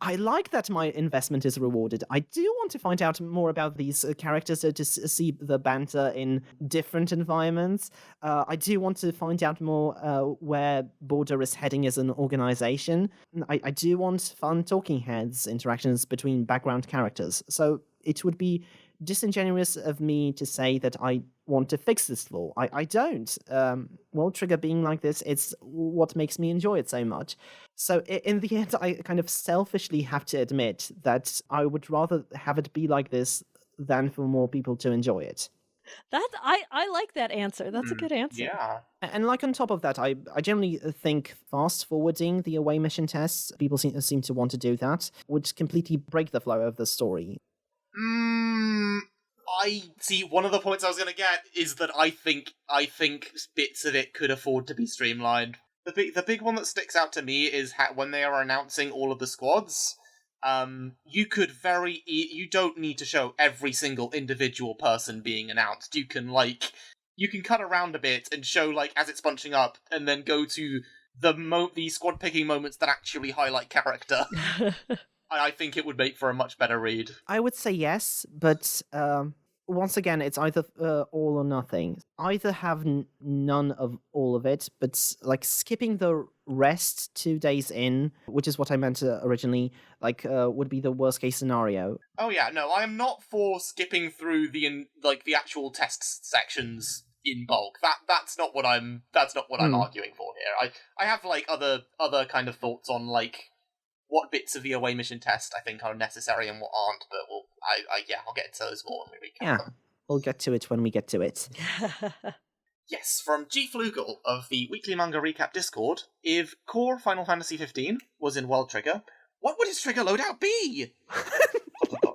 I like that my investment is rewarded. I do want to find out more about these characters to see the banter in different environments. I do want to find out more where Border is heading as an organization. I do want fun talking heads interactions between background characters. So it would be disingenuous of me to say that I want to fix this flaw. I don't. World Trigger being like this, it's what makes me enjoy it so much. So in the end, I kind of selfishly have to admit that I would rather have it be like this than for more people to enjoy it. I like that answer. That's a good answer. Yeah. And like on top of that, I generally think fast forwarding the away mission tests, people seem to want to do that, would completely break the flow of the story. I see. One of the points I was going to get is that I think bits of it could afford to be streamlined. The big one that sticks out to me is when they are announcing all of the squads. You could you don't need to show every single individual person being announced. You can cut around a bit and show as it's bunching up, and then go to the squad picking moments that actually highlight character. I think it would make for a much better read. I would say yes, but once again, it's either all or nothing. Either have none of all of it, but skipping the rest 2 days in, which is what I meant originally, would be the worst case scenario. Oh yeah, no, I am not for skipping through the actual test sections in bulk. That's not what I'm arguing for here. I have other kind of thoughts on what bits of the away mission test I think are necessary and what aren't, but I'll get into those more when we recap. Yeah, we'll get to it when we get to it. Yes, from G. Flugel of the Weekly Manga Recap Discord, if core Final Fantasy 15 was in World Trigger, what would his trigger loadout be?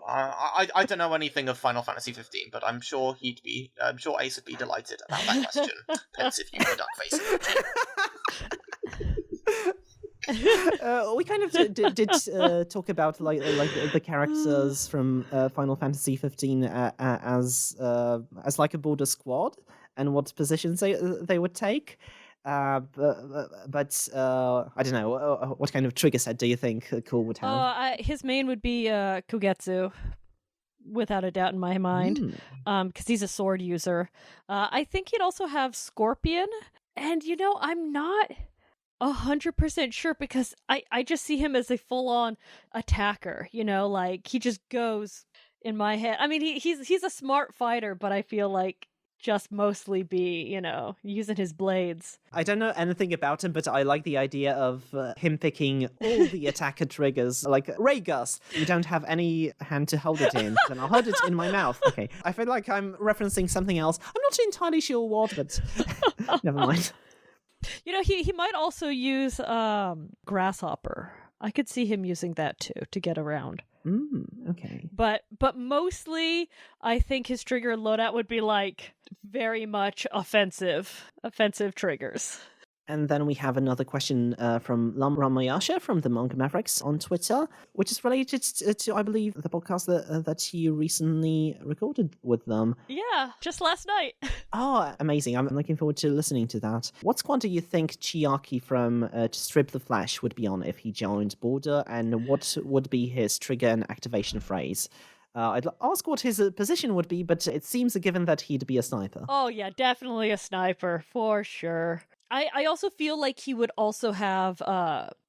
I don't know anything of Final Fantasy 15, but I'm sure Ace would be delighted about that question. Pensive you Duckface. We kind of did talk about the characters from Final Fantasy 15 as a border squad and what positions they would take. But I don't know what kind of trigger set do you think Cool would have? His main would be Kugetsu, without a doubt in my mind, because he's a sword user. I think he'd also have Scorpion, and I'm not 100% sure because I just see him as a full-on attacker. He just goes in my head. I mean, he's a smart fighter, but I feel like just mostly be, using his blades. I don't know anything about him, but I like the idea of him picking all the attacker triggers, like Ray Gust. You don't have any hand to hold it in, then I'll hold it in my mouth. Okay, I feel like I'm referencing something else. I'm not entirely sure what, but never mind. He might also use Grasshopper. I could see him using that too to get around. Okay. But mostly, I think his trigger loadout would be very much offensive triggers. And then we have another question from Lam Ramayasha from the Manga Mavericks on Twitter, which is related to, I believe, the podcast that you recently recorded with them. Yeah, just last night. Oh, amazing. I'm looking forward to listening to that. What squad do you think Chiaki from Strip the Flash would be on if he joined Border, and what would be his trigger and activation phrase? I'd ask what his position would be, but it seems a given that he'd be a sniper. Oh yeah, definitely a sniper, for sure. I also feel like he would also have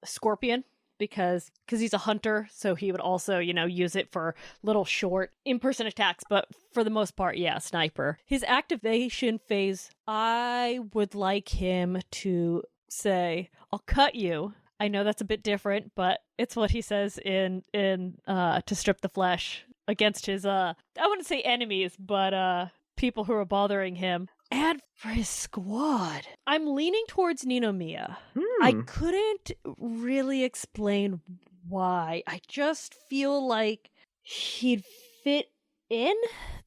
Scorpion because he's a hunter, so he would also, use it for little short in-person attacks, but for the most part, yeah, sniper. His activation phase, I would like him to say, "I'll cut you." I know that's a bit different, but it's what he says in To Strip the Flesh against his, I wouldn't say enemies, but people who are bothering him. And for his squad, I'm leaning towards Ninomiya. I couldn't really explain why. I just feel like he'd fit in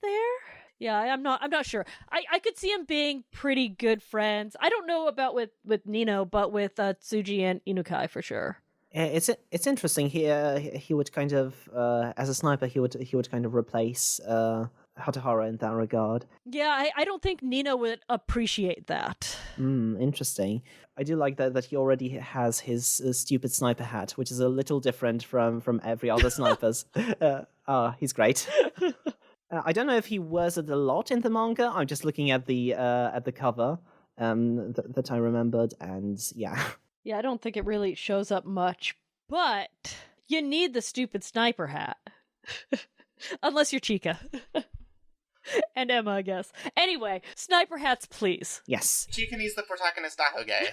there. Yeah, I'm not sure. I could see him being pretty good friends. I don't know about with Nino, but with Tsuji and Inukai for sure. It's interesting. He would kind of as a sniper he would kind of replace Hatahara in that regard. Yeah, I don't think Nino would appreciate that. Interesting. I do like that he already has his stupid sniper hat, which is a little different from every other sniper's. He's great. I don't know if he wears it a lot in the manga. I'm just looking at the cover that I remembered, and yeah. Yeah, I don't think it really shows up much, but you need the stupid sniper hat. Unless you're Chica. And Emma, I guess. Anyway, sniper hats, please. Yes. Chica needs the protagonist Dahoge.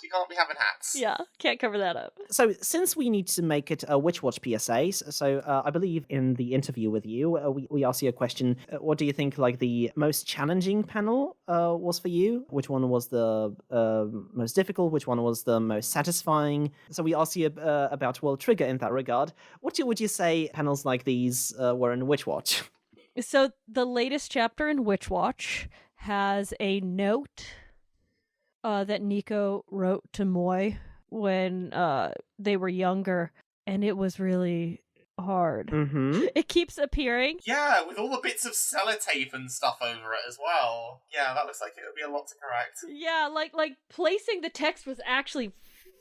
She can't be having hats. Yeah, can't cover that up. So, since we need to make it a Witch Watch PSA, so I believe in the interview with you, we asked you a question. What do you think, like, the most challenging panel was for you? Which one was the most difficult? Which one was the most satisfying? So, we asked you about World Trigger in that regard. What would you say panels like these were in Witch Watch? So the latest chapter in Witch Watch has a note that Nico wrote to Moi when they were younger, and it was really hard. It keeps appearing. Yeah, with all the bits of sellotape and stuff over it as well. Yeah, that looks like it would be a lot to correct. Yeah, like placing the text was actually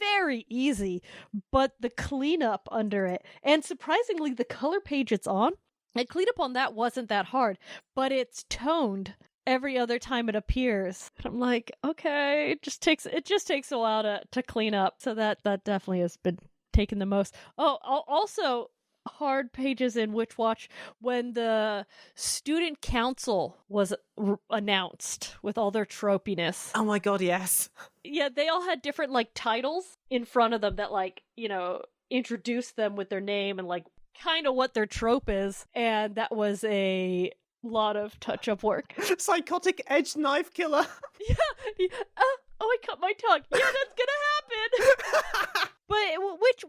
very easy, but the cleanup under it, and surprisingly the color page it's on, the cleanup on that wasn't that hard, but it's toned every other time it appears. I'm like, okay, it just takes a while to clean up. So that definitely has been taking the most. Oh, also hard pages in Witch Watch when the student council was announced with all their tropiness. Oh my god, yes. Yeah, they all had different like titles in front of them that like, introduced them with their name and like kind of what their trope is, and that was a lot of touch-up work. Psychotic edge knife killer. Yeah. I cut my tongue. Yeah, that's gonna happen. But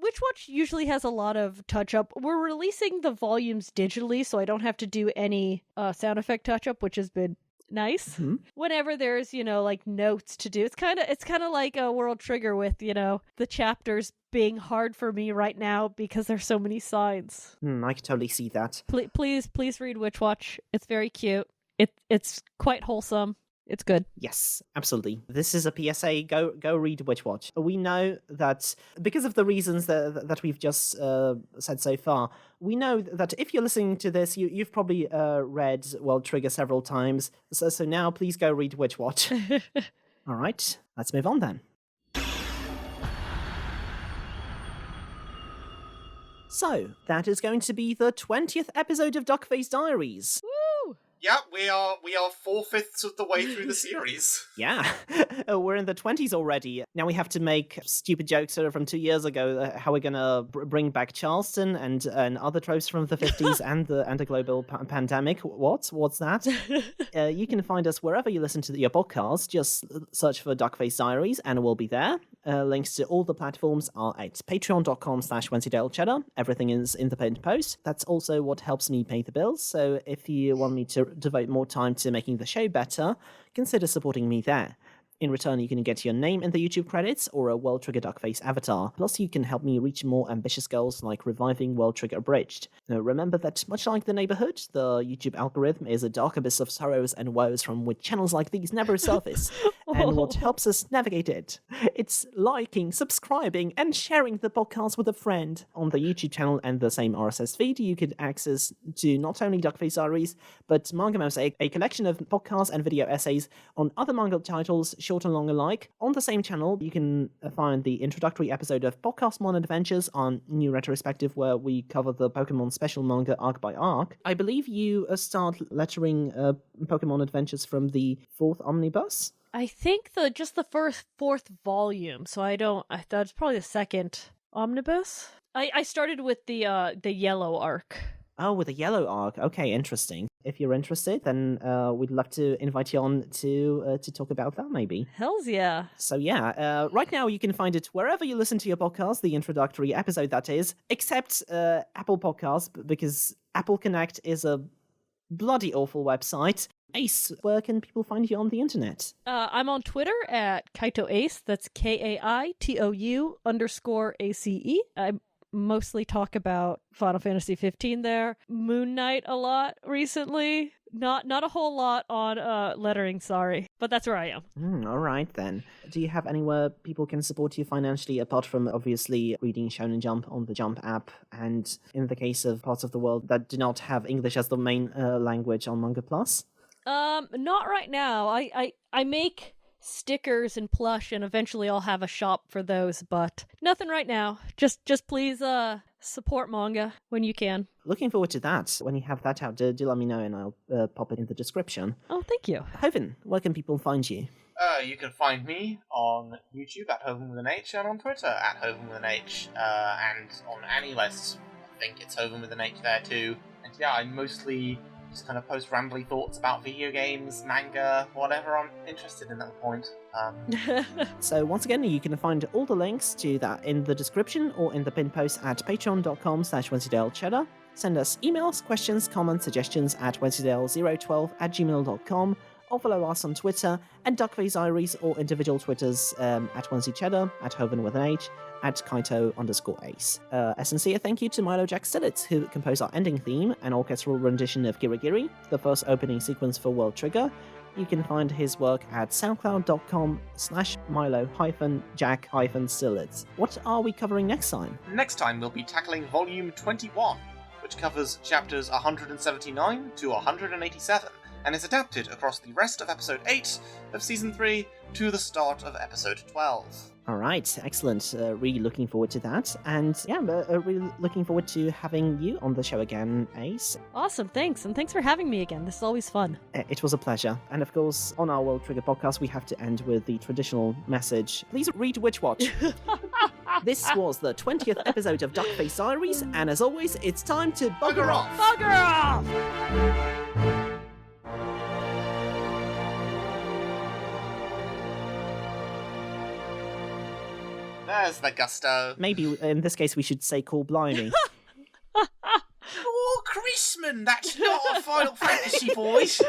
Witch Watch usually has a lot of touch-up. We're releasing the volumes digitally, so I don't have to do any sound effect touch-up, which has been nice. Whenever there's like notes to do, it's kind of like a World Trigger with the chapters being hard for me right now because there's so many signs. I can totally see that. Please read Witch Watch. It's very cute. It's quite wholesome. It's good. Yes, absolutely. This is a PSA. Go read Witch Watch. We know that because of the reasons that we've just said so far, we know that if you're listening to this, you've probably read World Trigger several times. So now please go read Witch Watch. All right, let's move on then. So, that is going to be the 20th episode of Duckface Diaries. Woo! Yeah, we are 4/5 of the way through the series. Yeah, we're in the 20s already. Now we have to make stupid jokes from 2 years ago, how we're going to bring back Charleston and other tropes from the 50s and a global pandemic. What's that? You can find us wherever you listen to your podcast. Just search for Duckface Diaries and we'll be there. Links to all the platforms are at patreon.com/Wensleydale Cheddar. Everything is in the pinned post. That's also what helps me pay the bills. So if you want me to devote more time to making the show better, consider supporting me there. In return, you can get your name in the YouTube credits or a World Trigger Duckface avatar. Plus, you can help me reach more ambitious goals like reviving World Trigger Abridged. Now, remember that, much like the neighborhood, the YouTube algorithm is a dark abyss of sorrows and woes from which channels like these never surface. And what helps us navigate it? It's liking, subscribing, and sharing the podcast with a friend. On the YouTube channel and the same RSS feed, you can access to not only Duckface Diaries, but Manga Mosaic, a collection of podcasts and video essays on other manga titles, short and long alike. On the same channel, you can find the introductory episode of Pokemon Adventures on New Retrospective, where we cover the Pokemon special manga arc by arc. I believe you start lettering Pokemon Adventures from the 4th omnibus? I think just the fourth volume, so that's probably the 2nd omnibus. I started with the yellow arc. Oh, with a yellow arc. Okay, interesting. If you're interested, then we'd love to invite you on to talk about that, maybe. Hells yeah. So yeah, right now you can find it wherever you listen to your podcast, the introductory episode that is, except Apple Podcasts, because Apple Connect is a bloody awful website. Ace, where can people find you on the internet? I'm on Twitter at Kaito Ace. That's KAITOU_ACE. I mostly talk about Final Fantasy 15 there. Moon Knight a lot recently. Not a whole lot on lettering, sorry. But that's where I am. All right, then. Do you have anywhere people can support you financially, apart from obviously reading Shonen Jump on the Jump app, and in the case of parts of the world that do not have English as the main language on Manga Plus? Not right now. I make stickers and plush, and eventually I'll have a shop for those, but nothing right now. Just please support manga when you can. Looking forward to that. When you have that out, do let me know and I'll pop it in the description. Oh, thank you. Hovin, where can people find you? You can find me on YouTube at Hovin with an H, and on Twitter at Hovin with an H, and on AniList, I think it's Hovin with an H there too. And yeah, I mostly just kind of post rambly thoughts about video games, manga, whatever I'm interested in at the point. So once again, you can find all the links to that in the description or in the pin post at patreon.com/WensleydaleCheddar. Send us emails, questions, comments, suggestions at wensleydale012@gmail.com, or follow us on Twitter and Duckface Diaries, or individual Twitters at WensleydCheddar, at Hovin with an H, at Kaito_Ace. A sincere thank you to Milo Jack Stillitz, who composed our ending theme, an orchestral rendition of Girigiri, the first opening sequence for World Trigger. You can find his work at soundcloud.com/Milo-Jack-Stillitz. What are we covering next time? Next time we'll be tackling Volume 21, which covers chapters 179 to 187, and is adapted across the rest of Episode 8 of Season 3 to the start of Episode 12. All right, excellent. Really looking forward to that. And yeah, really looking forward to having you on the show again, Ace. Awesome, thanks. And thanks for having me again. This is always fun. It was a pleasure. And of course, on our World Trigger podcast, we have to end with the traditional message. Please read Witch Watch. This was the 20th episode of Duckface Diaries, and as always, it's time to bugger off. Bugger off! There's the gusto. Maybe in this case we should say call blimey. Oh, Christman, that's not a Final Fantasy voice.